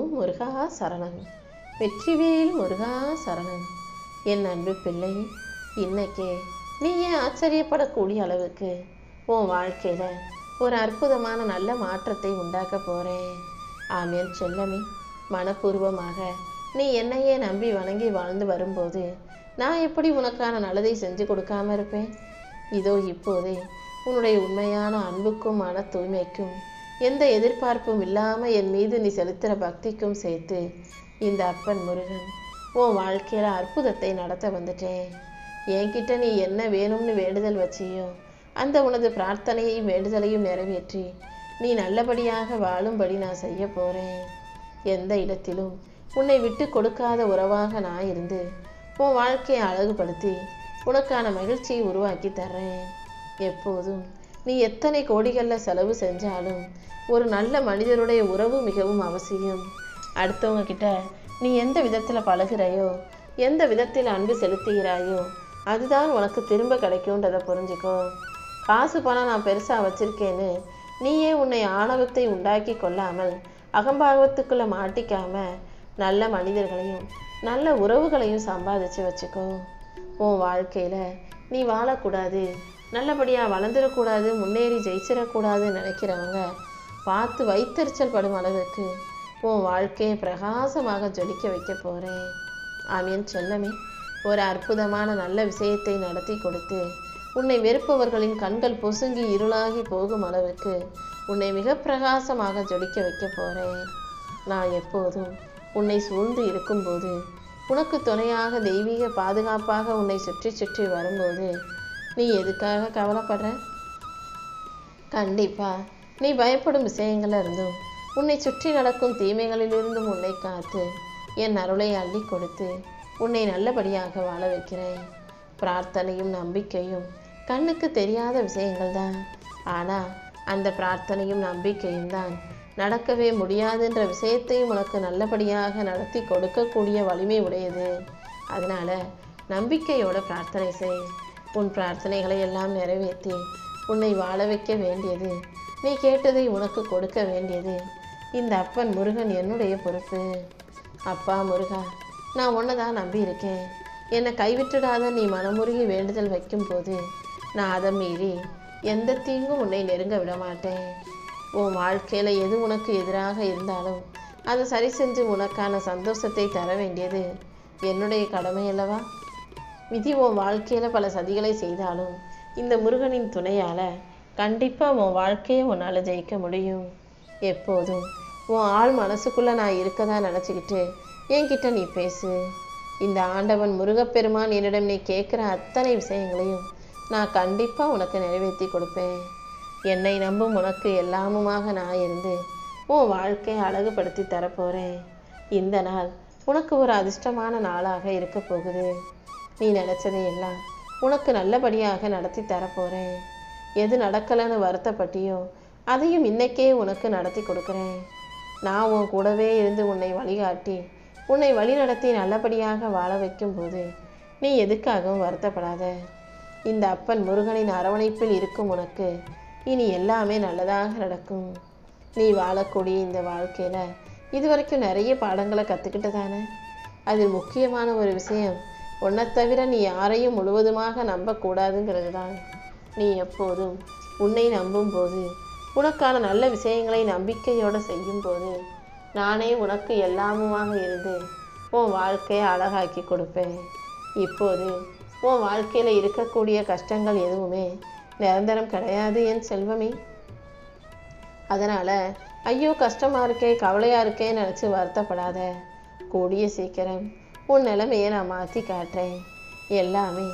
ஓம் முருகா சரணம். வெற்றிவேல் முருகா சரணம். என் அன்பு பிள்ளை, இன்னைக்கு நீயே ஆச்சரியப்படக்கூடிய அளவுக்கு உன் வாழ்க்கையில் ஒரு அற்புதமான நல்ல மாற்றத்தை உண்டாக்க போகிறேன். ஆமேன் செல்லமே. மனப்பூர்வமாக நீ என்னையே நம்பி வணங்கி வாழ்ந்து வரும்போது நான் எப்படி உனக்கான நல்லதை செஞ்சு கொடுக்காம இருப்பேன்? இதோ இப்போதே உன்னுடைய உண்மையான அன்புக்கும் மன தூய்மைக்கும் எந்த எதிர்பார்ப்பும் இல்லாமல் என் மீது நீ செலுத்துகிற பக்திக்கும் சேர்த்து இந்த அப்பன் முருகன் உன் வாழ்க்கையில் அற்புதத்தை நடத்த வந்துட்டேன். என்கிட்ட நீ என்ன வேணும்னு வேண்டுதல் வச்சியோ அந்த உனது பிரார்த்தனையையும் வேண்டுதலையும் நிறைவேற்றி நீ நல்லபடியாக வாழும்படி நான் செய்ய போகிறேன். எந்த இடத்திலும் உன்னை விட்டு கொடுக்காத உறவாக நான் இருந்து உன் வாழ்க்கையை அழகுபடுத்தி உனக்கான மகிழ்ச்சியை உருவாக்கி தர்றேன். எப்போதும் நீ எத்தனை கோடிகளில் செலவு செஞ்சாலும் ஒரு நல்ல மனிதருடைய உறவு மிகவும் அவசியம். அடுத்தவங்க கிட்ட நீ எந்த விதத்தில் பழகிறாயோ, எந்த விதத்தில் அன்பு செலுத்துகிறாயோ அதுதான் உனக்கு திரும்ப கிடைக்கும்ன்றதை புரிஞ்சுக்கோ. காசு பணம் நான் பெருசாக வச்சிருக்கேன்னு நீயே உன்னை ஆணவத்தை உண்டாக்கி கொள்ளாமல் அகம்பாவத்துக்குள்ளே மாட்டிக்காம நல்ல மனிதர்களையும் நல்ல உறவுகளையும் சம்பாதிச்சு வச்சுக்கோ. உன் வாழ்க்கையில் நீ வாழக்கூடாது, நல்லபடியாக வளர்ந்துடக்கூடாது, முன்னேறி ஜெயிச்சிடக்கூடாதுன்னு நினைக்கிறவங்க பார்த்து வைத்தறிச்சல் படும் அளவுக்கு உன் வாழ்க்கையை பிரகாசமாக ஜொலிக்க வைக்க போகிறேன். ஆமீன் செல்லமே. ஒரு அற்புதமான நல்ல விஷயத்தை நடத்தி கொடுத்து உன்னை வெறுப்பவர்களின் கண்கள் பொசுங்கி இருளாகி போகும் அளவுக்கு உன்னை மிக பிரகாசமாக ஜொலிக்க வைக்க போகிறேன். நான் எப்போதும் உன்னை சூழ்ந்து இருக்கும்போது, உனக்கு துணையாக தெய்வீக பாதுகாப்பாக உன்னை சுற்றி சுற்றி வரும்போது நீ எதுக்காக கவலைப்படுற? கண்டிப்பா நீ பயப்படும் விஷயங்கள்ல இருந்தும் உன்னை சுற்றி நடக்கும் தீமைகளிலிருந்தும் உன்னை காத்து என் அருளை அள்ளி கொடுத்து உன்னை நல்லபடியாக வாழ வைக்கிறேன். பிரார்த்தனையும் நம்பிக்கையும் கண்ணுக்கு தெரியாத விஷயங்கள் தான். ஆனால் அந்த பிரார்த்தனையும் நம்பிக்கையும் தான் நடக்கவே முடியாதுன்ற விஷயத்தையும் உனக்கு நல்லபடியாக நடத்தி கொடுக்கக்கூடிய வலிமை உடையது. அதனால நம்பிக்கையோட பிரார்த்தனை செய். உன் பிரார்த்தனைகளை எல்லாம் நிறைவேற்றி உன்னை வாழ வைக்க வேண்டியது, நீ கேட்டதை உனக்கு கொடுக்க வேண்டியது இந்த அப்பன் முருகன் என்னுடைய பொறுப்பு. அப்பா முருகா, நான் உன்னை தான் நம்பி இருக்கேன். என்னை கைவிட்டுடாத நீ மனமுருகி வேண்டுதல் வைக்கும்போது நான் அதை மீறி எந்த தீங்கும் உன்னை நெருங்க விட மாட்டேன். உன் வாழ்க்கையில் எது உனக்கு எதிராக இருந்தாலும் அதை சரி செஞ்சு உனக்கான சந்தோஷத்தை தர வேண்டியது என்னுடைய கடமை அல்லவா? விதி உன் வாழ்க்கையில் பல சதிகளை செய்தாலும் இந்த முருகனின் துணையால் கண்டிப்பாக உன் வாழ்க்கையை உன்னால் ஜெயிக்க முடியும். எப்போதும் உன் ஆள் மனசுக்குள்ளே நான் இருக்கதான் நினச்சிக்கிட்டு என்கிட்ட நீ பேசு. இந்த ஆண்டவன் முருகப்பெருமான் என்னிடம் நீ கேட்குற அத்தனை விஷயங்களையும் நான் கண்டிப்பாக உனக்கு நிறைவேற்றி கொடுப்பேன். என்னை நம்பும் உனக்கு எல்லாமுமாக நான் இருந்து உன் வாழ்க்கையை அழகுபடுத்தி தரப்போகிறேன். இந்த நாள் உனக்கு ஒரு அதிர்ஷ்டமான நாளாக இருக்க போகுது. நீ நினச்சதை எல்லாம் உனக்கு நல்லபடியாக நடத்தி தரப்போகிறேன். எது நடக்கலைன்னு வருத்தப்பட்டியோ அதையும் இன்னைக்கே உனக்கு நடத்தி கொடுக்குறேன். நான் உன் கூடவே இருந்து உன்னை வழிகாட்டி உன்னை வழி நடத்தி நல்லபடியாக வாழ வைக்கும்போது நீ எதுக்காகவும் வருத்தப்படாத. இந்த அப்பன் முருகனின் அரவணைப்பில் இருக்கும் உனக்கு இனி எல்லாமே நல்லதாக நடக்கும். நீ வாழக்கூடிய இந்த வாழ்க்கையில் இதுவரைக்கும் நிறைய பாடங்களை கற்றுக்கிட்டு தானே. அதில் முக்கியமான ஒரு விஷயம், உன்னை தவிர நீ யாரையும் முழுவதுமாக நம்பக்கூடாதுங்கிறது தான். நீ எப்போதும் உன்னை நம்பும்போது, உனக்கான நல்ல விஷயங்களை நம்பிக்கையோடு செய்யும்போது நானே உனக்கு எல்லாமுமாக இருந்து உன் வாழ்க்கையை அழகாக்கி கொடுப்பேன். இப்போது உன் வாழ்க்கையில் இருக்கக்கூடிய கஷ்டங்கள் எதுவுமே நிரந்தரம் கிடையாது என் செல்வமே. அதனால் ஐயோ கஷ்டமாக இருக்கே, கவலையாக இருக்கே நினச்சி வருத்தப்படாத. கூடிய சீக்கிரம் உன் நிலைமையை நான் மாற்றி காட்டுறேன். எல்லாமே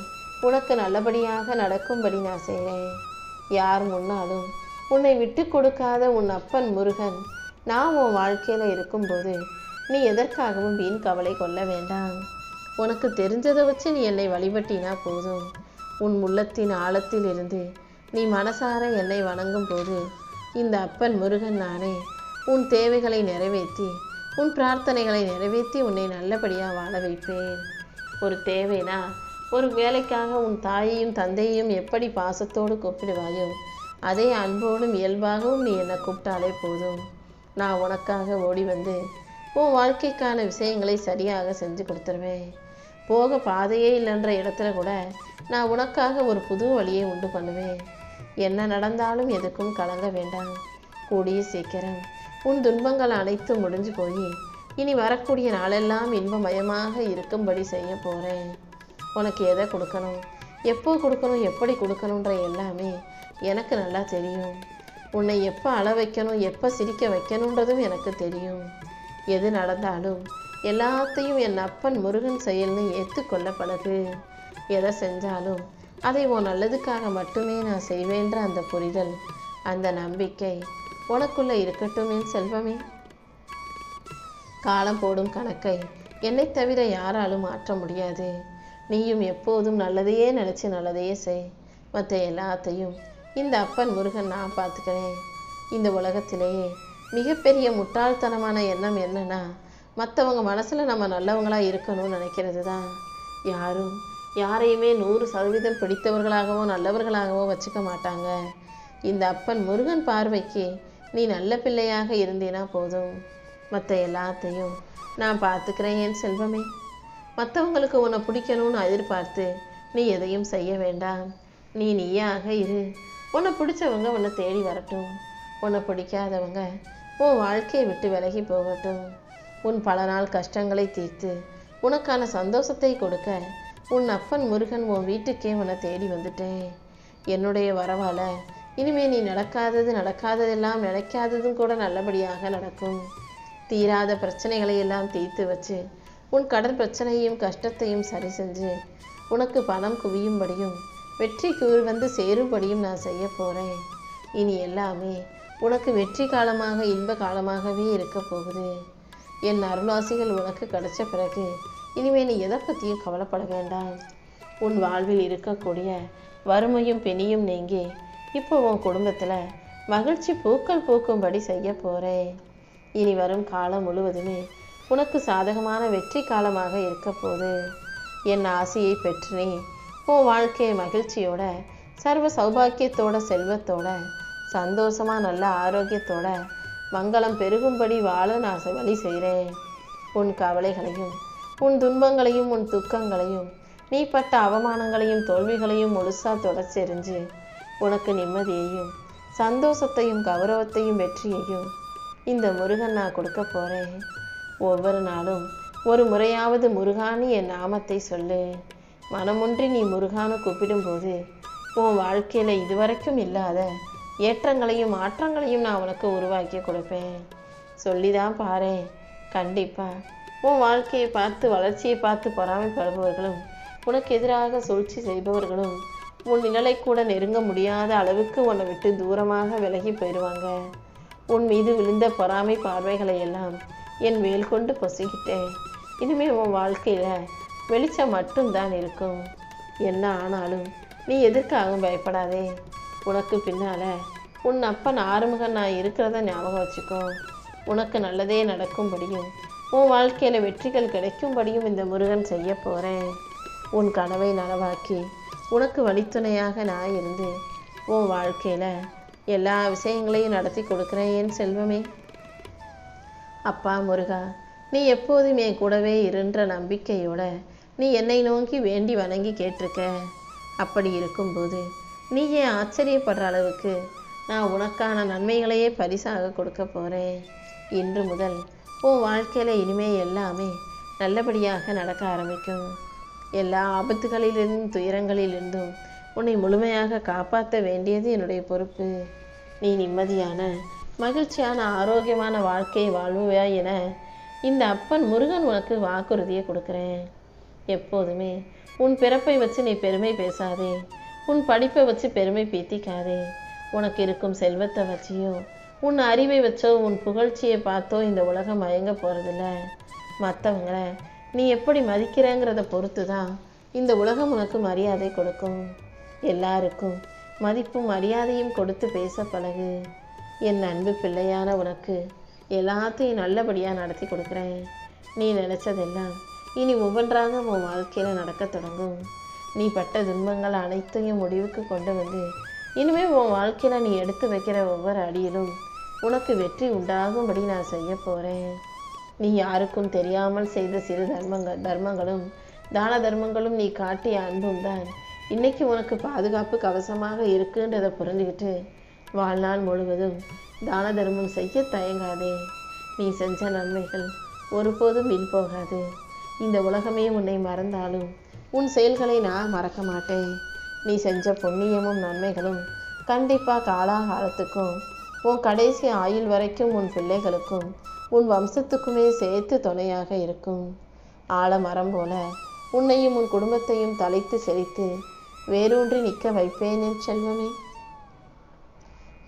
உனக்கு நல்லபடியாக நடக்கும்படி நான் செய்கிறேன். யார் முன்னாலும் உன்னை விட்டு கொடுக்காத உன் அப்பன் முருகன் நான் உன் வாழ்க்கையில் இருக்கும்போது நீ எதற்காகவும் வீண் கவலை கொள்ள வேண்டாம். உனக்கு தெரிஞ்சதை வச்சு நீ என்னை வழிபட்டினா போதும். உன் உள்ளத்தின் ஆழத்தில் இருந்து நீ மனசார என்னை வணங்கும் போது இந்த அப்பன் முருகன் நானே உன் தேவைகளை நிறைவேற்றி உன் பிரார்த்தனைகளை நிறைவேற்றி உன்னை நல்லபடியாக வாழ வைப்பேன். ஒரு தேவைனா, ஒரு வேலைக்காக உன் தாயையும் தந்தையையும் எப்படி பாசத்தோடு கூப்பிடுவாயோ அதே அன்போடும் இயல்பாகவும் நீ என்னை கூப்பிட்டாலே போதும். நான் உனக்காக ஓடி வந்து உன் வாழ்க்கைக்கான விஷயங்களை சரியாக செஞ்சு கொடுத்துருவேன். போக பாதையே இல்லைன்ற இடத்துல கூட நான் உனக்காக ஒரு புது வழியை உண்டு பண்ணுவேன். என்ன நடந்தாலும் எதுக்கும் கலங்க வேண்டாம். கூடிய சீக்கிரம் உன் துன்பங்கள் அனைத்தும் முடிஞ்சு போய் இனி வரக்கூடிய நாளெல்லாம் இன்பமயமாக இருக்கும்படி செய்ய போகிறேன். உனக்கு எதை கொடுக்கணும், எப்போ கொடுக்கணும், எப்படி கொடுக்கணுன்ற எல்லாமே எனக்கு நல்லா தெரியும். உன்னை எப்போ அழ வைக்கணும், எப்போ சிரிக்க வைக்கணுன்றதும் எனக்கு தெரியும். எது நடந்தாலும் எல்லாத்தையும் என் அப்பன் முருகன் செயல்னு ஏற்றுக்கொள்ள பழகு. எதை செஞ்சாலும் அதை உன் நல்லதுக்காக மட்டுமே நான் செய்வேன்ற அந்த புரிதல், அந்த நம்பிக்கை உனக்குள்ள இருக்கட்டும் என் செல்வமே. காலம் போடும் கணக்கை என்னை தவிர யாராலும் மாற்ற முடியாது. நீயும் எப்போதும் நல்லதையே நினச்சி நல்லதையே செய். மற்ற எல்லாத்தையும் இந்த அப்பன் முருகன் நான் பார்த்துக்கிறேன். இந்த உலகத்திலேயே மிகப்பெரிய முட்டாள்தனமான எண்ணம் என்னன்னா, மற்றவங்க மனசில் நம்ம நல்லவங்களாக இருக்கணும்னு நினைக்கிறது தான். யாரும் யாரையுமே 100% பிடித்தவர்களாகவோ நல்லவர்களாகவோ வச்சுக்க மாட்டாங்க. இந்த அப்பன் முருகன் பார்வைக்கு நீ நல்ல பிள்ளையாக இருந்தீனா போதும். மற்ற எல்லாத்தையும் நான் பார்த்துக்கிறேன் என் செல்வமே. மற்றவங்களுக்கு உன்னை பிடிக்கணும்னு எதிர்பார்த்து நீ எதையும் செய்ய வேண்டாம். நீ நீயாக இரு. உன்னை பிடிச்சவங்க உன்னை தேடி வரட்டும். உன்னை பிடிக்காதவங்க உன் வாழ்க்கையை விட்டு விலகி போகட்டும். உன் பல நாள் கஷ்டங்களை தீர்த்து உனக்கான சந்தோஷத்தை கொடுக்க உன் அப்பன் முருகன் உன் வீட்டுக்கே உன்னை தேடி வந்துட்டேன். என்னுடைய வரவால இனிமே நீ நடக்காததெல்லாம் நினைக்காததும் கூட நல்லபடியாக நடக்கும். தீராத பிரச்சனைகளை எல்லாம் தீர்த்து வச்சு உன் கடன் பிரச்சனையும் கஷ்டத்தையும் சரி செஞ்சு உனக்கு பணம் குவியும்படியும் வெற்றி வந்து சேரும்படியும் நான் செய்ய போகிறேன். இனி எல்லாமே உனக்கு வெற்றி காலமாக இன்ப காலமாகவே இருக்க போகுது. என் அருளாசிகள் உனக்கு கிடைச்ச பிறகு இனிமேல் நீ எதை பற்றியும் கவலைப்பட வேண்டாம். உன் வாழ்வில் இருக்கக்கூடிய வறுமையும் பிணியும் நீங்கி இப்போ உன் குடும்பத்தில் மகிழ்ச்சி பூக்கள் பூக்கும்படி செய்ய போகிறேன். இனி வரும் காலம் முழுவதுமே உனக்கு சாதகமான வெற்றி காலமாக இருக்க போகுது. என் ஆசையை பெற்று நீ உன் வாழ்க்கையை மகிழ்ச்சியோட சர்வ சௌபாக்கியத்தோட செல்வத்தோட சந்தோஷமாக நல்ல ஆரோக்கியத்தோட மங்களம் பெருகும்படி வாழ நான் வழி செய்கிறேன். உன் கவலைகளையும் உன் துன்பங்களையும் உன் துக்கங்களையும் நீ பட்ட அவமானங்களையும் தோல்விகளையும் முழுசாக தொடச்செறிஞ்சு உனக்கு நிம்மதியையும் சந்தோஷத்தையும் கௌரவத்தையும் வெற்றியையும் இந்த முருகன் நான் கொடுக்க போகிறேன். ஒவ்வொரு நாளும் ஒரு முறையாவது முருகானி என் நாமத்தை சொல்லு. மனமொன்றி நீ முருகானு கூப்பிடும்போது உன் வாழ்க்கையில் இதுவரைக்கும் இல்லாத ஏற்றங்களையும் மாற்றங்களையும் நான் உனக்கு உருவாக்கி கொடுப்பேன். சொல்லிதான் பாரு. கண்டிப்பாக உன் வாழ்க்கையை பார்த்து வளர்ச்சியை பார்த்து பொறாமைப்படுபவர்களும் உனக்கு எதிராக சூழ்ச்சி செய்பவர்களும் உன் நிழலை கூட நெருங்க முடியாத அளவுக்கு உன்னை விட்டு தூரமாக விலகி போயிடுவாங்க. உன் மீது விழுந்த பொறாமை பார்வைகளை எல்லாம் என் வேல் கொண்டு பொசுகிட்டேன். இனிமேல் உன் வாழ்க்கையில் வெளிச்சம் மட்டும்தான் இருக்கும். என்ன ஆனாலும் நீ எதற்காகவும் பயப்படாதே. உனக்கு பின்னால் உன் அப்பன் ஆறுமுகன் நான் இருக்கிறத ஞாபகம் வச்சுக்கோ. உனக்கு நல்லதே நடக்கும்படியும் உன் வாழ்க்கையில் வெற்றிகள் கிடைக்கும்படியும் இந்த முருகன் செய்ய போகிறேன். உன் கனவை நனவாக்கி உனக்கு வழித்துணையாக நான் இருந்து உன் வாழ்க்கையில் எல்லா விஷயங்களையும் நடத்தி கொடுக்குறேன் என் செல்வமே. அப்பா முருகா, நீ எப்போதும் என் கூடவே இருன்ற நம்பிக்கையோட நீ என்னை நோக்கி வேண்டி வணங்கி கேட்டிருக்க. அப்படி இருக்கும்போது நீ ஏன் ஆச்சரியப்படுற அளவுக்கு நான் உனக்கான நன்மைகளையே பரிசாக கொடுக்க போகிறேன். இன்று முதல் உன் வாழ்க்கையில் இனிமே எல்லாமே நல்லபடியாக நடக்க ஆரம்பிக்கும். எல்லா ஆபத்துகளிலிருந்தும் துயரங்களிலிருந்தும் உன்னை முழுமையாக காப்பாற்ற வேண்டியது என்னுடைய பொறுப்பு. நீ நிம்மதியான மகிழ்ச்சியான ஆரோக்கியமான வாழ்க்கையை வாழ்வுவா என இந்த அப்பன் முருகன் உனக்கு வாக்குறுதியை கொடுக்குறேன். எப்போதுமே உன் பிறப்பை வச்சு நீ பெருமை பேசாதே. உன் படிப்பை வச்சு பெருமை பீத்திக்காதே. உனக்கு இருக்கும் செல்வத்தை வச்சியோ உன் அறிவை வச்சோ உன் புகழ்ச்சியை பார்த்தோ இந்த உலகம் மயங்க போகிறதில்ல. மற்றவங்களை நீ எப்படி மதிக்கிறேங்கிறத பொறுத்து தான் இந்த உலகம் உனக்கு மரியாதை கொடுக்கும். எல்லாருக்கும் மதிப்பும் மரியாதையும் கொடுத்து பேச பழகு. என் அன்பு பிள்ளையான உனக்கு எல்லாத்தையும் நல்லபடியாக நடத்தி கொடுக்குறேன். நீ நினச்சதெல்லாம் இனி ஒவ்வொன்றாக உன் வாழ்க்கையில் நடக்க தொடங்கும். நீ பட்ட துன்பங்கள் அனைத்தையும் முடிவுக்கு கொண்டு வந்து இனிமேல் உன் வாழ்க்கையில் நீ எடுத்து வைக்கிற ஒவ்வொரு அடியிலும் உனக்கு வெற்றி உண்டாகும்படி நான் செய்ய போகிறேன். நீ யாருக்கும் தெரியாமல் செய்த சிறு தர்மங்களும் தான தர்மங்களும் நீ காட்டிய அன்பும் தான் இன்னைக்கு உனக்கு பாதுகாப்பு கவசமாக இருக்குன்றதை புரிஞ்சுக்கிட்டு வாழ்நாள் முழுவதும் தான தர்மம் செய்ய தயங்காதே. நீ செஞ்ச நன்மைகள் ஒருபோதும் வீண் போகாது. இந்த உலகமே உன்னை மறந்தாலும் உன் செயல்களை நான் மறக்க மாட்டேன். நீ செஞ்ச புண்ணியமும் நன்மைகளும் கண்டிப்பாக காலாகாலத்துக்கும் உன் கடைசி ஆயுள் வரைக்கும் உன் பிள்ளைகளுக்கும் உன் வம்சத்துக்குமே சேர்த்து துணையாக இருக்கும். ஆலமரம் போல உன்னையும் உன் குடும்பத்தையும் தலைத்து செழித்து வேரூன்றி நிற்க வைப்பேன் என் செல்வமே.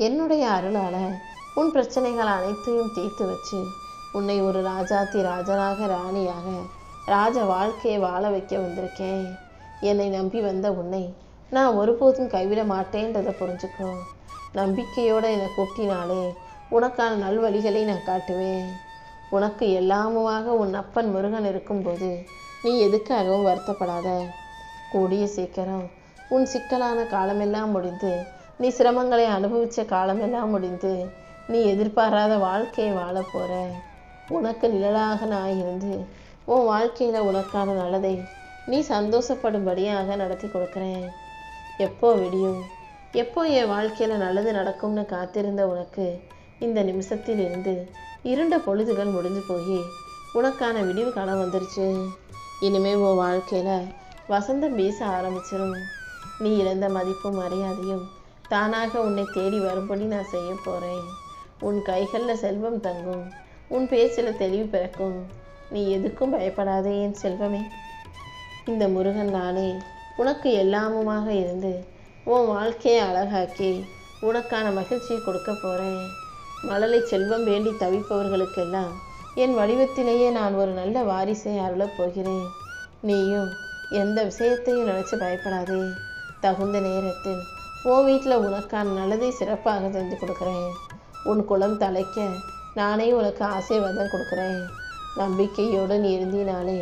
என்னுடைய அருளால உன் பிரச்சனைகள் அனைத்தையும் தீர்த்து வச்சு உன்னை ஒரு ராஜாத்தி ராஜனாக ராணியாக ராஜ வாழ்க்கையை வாழ வைக்க வந்திருக்கேன். என்னை நம்பி வந்த உன்னை நான் ஒருபோதும் கைவிட மாட்டேன்றதை புரிஞ்சுக்கோ. நம்பிக்கையோடு என்னை கூப்பிட்டினாலே உனக்கான நல்வழிகளை நான் காட்டுவேன். உனக்கு எல்லாமுமாக உன் அப்பன் முருகன் இருக்கும்போது நீ எதுக்காகவும் வருத்தப்படாத. கூடிய சீக்கிரம் உன் சிக்கலான காலமெல்லாம் முடிந்து நீ சிரமங்களை அனுபவித்த காலமெல்லாம் முடிந்து நீ எதிர்பாராத வாழ்க்கையை வாழ போற. உனக்கு நிழலாக நான் இருந்து உன் வாழ்க்கையில் உனக்கான நல்லதை நீ சந்தோஷப்படும்படியாக நடத்தி கொடுக்குறேன். எப்போ விடியும், எப்போ என் வாழ்க்கையில் நல்லது நடக்கும்னு காத்திருந்த உனக்கு இந்த நிமிஷத்தில் இருந்து இருண்ட பொழுதுகள் முடிஞ்சு போய் உனக்கான விடிவு காலம் வந்துருச்சு. இனிமேல் உன் வாழ்க்கையில் வசந்தம் வீச ஆரம்பிச்சிடும். நீ இழந்த மதிப்பும் மரியாதையும் தானாக உன்னை தேடி வரும்படி நான் செய்ய போகிறேன். உன் கைகளில் செல்வம் தங்கும், உன் பேச்சில் தெளிவு பிறக்கும். நீ எதுக்கும் பயப்படாதே என் செல்வமே. இந்த முருகன் நானே உனக்கு எல்லாமுமாக இருந்து உன் வாழ்க்கையை அழகாக்கி உனக்கான மகிழ்ச்சியை கொடுக்க போகிறேன். மழலை செல்வம் வேண்டி தவிப்பவர்களுக்கெல்லாம் என் வடிவத்திலேயே நான் ஒரு நல்ல வாரிசை அருளப் போகிறேன். நீயும் எந்த விஷயத்தையும் நினச்சி பயப்படாதே. தகுந்த நேரத்தில் உன் வீட்டில் உனக்கான நல்லதை சிறப்பாக செஞ்சு கொடுக்குறேன். உன் குலம் தலைக்க நானே உனக்கு ஆசீர்வாதம் கொடுக்குறேன். நம்பிக்கையோடு நீ இருந்தினாலே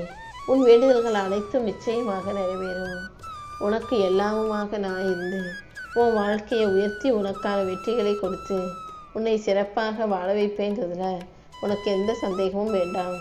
உன் வேண்டுதல்கள் அனைத்தும் நிச்சயமாக நிறைவேறும். உனக்கு எல்லாமுமாக நான் இருந்து உன் வாழ்க்கையை உயர்த்தி உனக்கான வெற்றிகளை கொடுத்து உன்னை சிறப்பாக வாழ வைப்பேன்றதுல உனக்கு எந்த சந்தேகமும் வேண்டாம்.